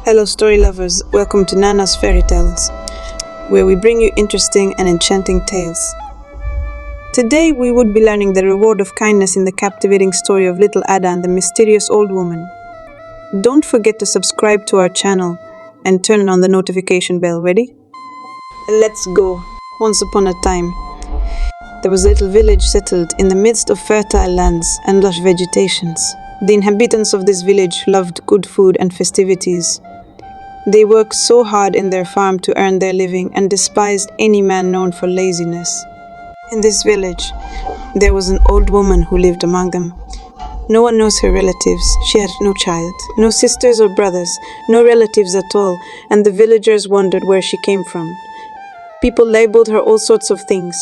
Hello story lovers, welcome to Nana's Fairytales, where we bring you interesting and enchanting tales. Today we would be learning the reward of kindness in the captivating story of Little Ada and the Mysterious Old Woman. Don't forget to subscribe to our channel and turn on the notification bell. Ready? Let's go. Once upon a time, there was a little village settled in the midst of fertile lands and lush vegetations. The inhabitants of this village loved good food and festivities. They worked so hard in their farm to earn their living and despised any man known for laziness. In this village, there was an old woman who lived among them. No one knows her relatives. She had no child, no sisters or brothers, no relatives at all, and the villagers wondered where she came from. People labeled her all sorts of things.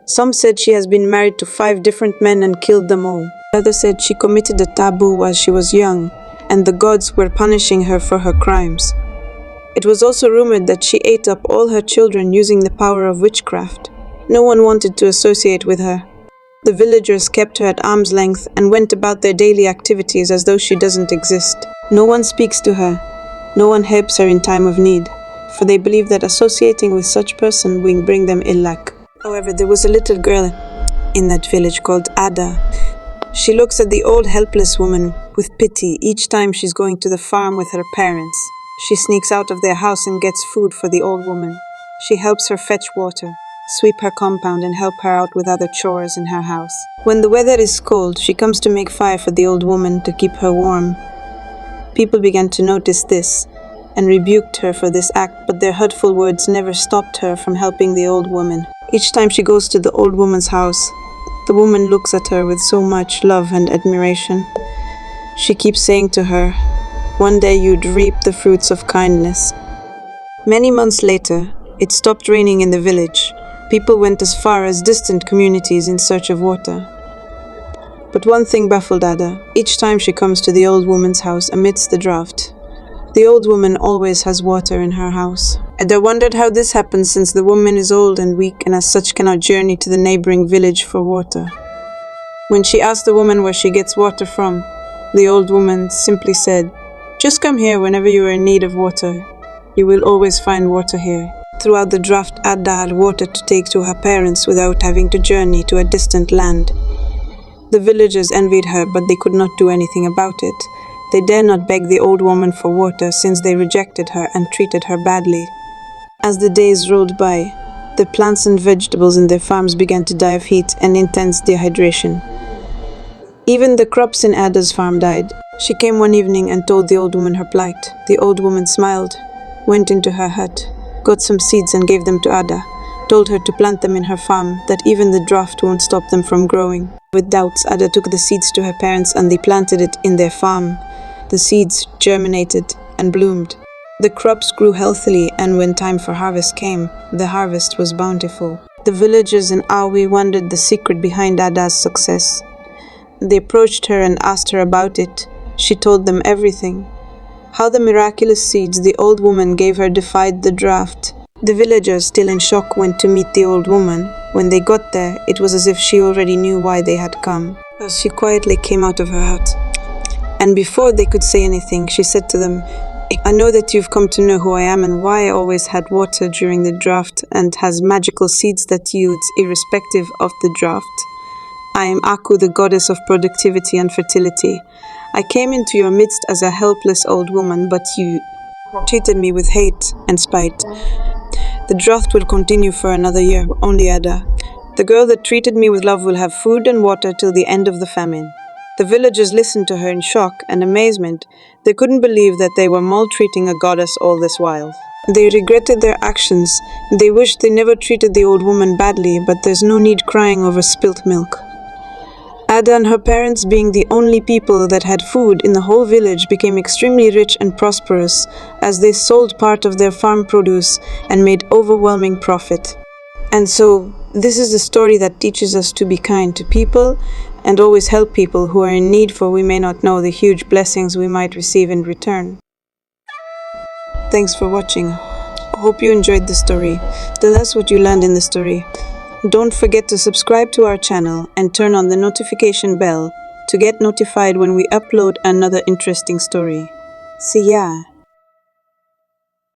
Some said she has been married to 5 different men and killed them all. Others said she committed a taboo while she was young, and the gods were punishing her for her crimes. It was also rumored that she ate up all her children using the power of witchcraft. No one wanted to associate with her. The villagers kept her at arm's length and went about their daily activities as though she doesn't exist. No one speaks to her. No one helps her in time of need, for they believe that associating with such person will bring them ill luck. However, there was a little girl in that village called Ada. She looks at the old helpless woman with pity each time she's going to the farm with her parents. She sneaks out of their house and gets food for the old woman. She helps her fetch water, sweep her compound and help her out with other chores in her house. When the weather is cold, she comes to make fire for the old woman to keep her warm. People began to notice this and rebuked her for this act, but their hurtful words never stopped her from helping the old woman. Each time she goes to the old woman's house, the woman looks at her with so much love and admiration. She keeps saying to her, "One day you'd reap the fruits of kindness." Many months later, it stopped raining in the village. People went as far as distant communities in search of water. But one thing baffled Ada. Each time she comes to the old woman's house amidst the drought, the old woman always has water in her house. Ada wondered how this happens, since the woman is old and weak and as such cannot journey to the neighboring village for water. When she asked the woman where she gets water from, the old woman simply said, "Just come here whenever you are in need of water. You will always find water here." Throughout the drought, Ada had water to take to her parents without having to journey to a distant land. The villagers envied her, but they could not do anything about it. They dared not beg the old woman for water, since they rejected her and treated her badly. As the days rolled by, the plants and vegetables in their farms began to die of heat and intense dehydration. Even the crops in Ada's farm died. She came one evening and told the old woman her plight. The old woman smiled, went into her hut, got some seeds and gave them to Ada, told her to plant them in her farm, that even the drought won't stop them from growing. With doubts, Ada took the seeds to her parents and they planted it in their farm. The seeds germinated and bloomed. The crops grew healthily, and when time for harvest came, the harvest was bountiful. The villagers in Awi wondered the secret behind Ada's success. They approached her and asked her about it. She told them everything. How the miraculous seeds the old woman gave her defied the drought. The villagers, still in shock, went to meet the old woman. When they got there, it was as if she already knew why they had come. As she quietly came out of her hut, and before they could say anything, she said to them, "I know that you've come to know who I am and why I always had water during the drought and has magical seeds that yields irrespective of the drought. I am Aku, the goddess of productivity and fertility. I came into your midst as a helpless old woman, but you treated me with hate and spite. The drought will continue for another year, only Ada. The girl that treated me with love will have food and water till the end of the famine." The villagers listened to her in shock and amazement. They couldn't believe that they were maltreating a goddess all this while. They regretted their actions. They wished they never treated the old woman badly, but there's no need crying over spilt milk. Ada and her parents, being the only people that had food in the whole village, became extremely rich and prosperous as they sold part of their farm produce and made overwhelming profit. And so, this is the story that teaches us to be kind to people and always help people who are in need, for we may not know the huge blessings we might receive in return. Thanks for watching. I hope you enjoyed the story. Tell us what you learned in the story. Don't forget to subscribe to our channel and turn on the notification bell to get notified when we upload another interesting story. See ya!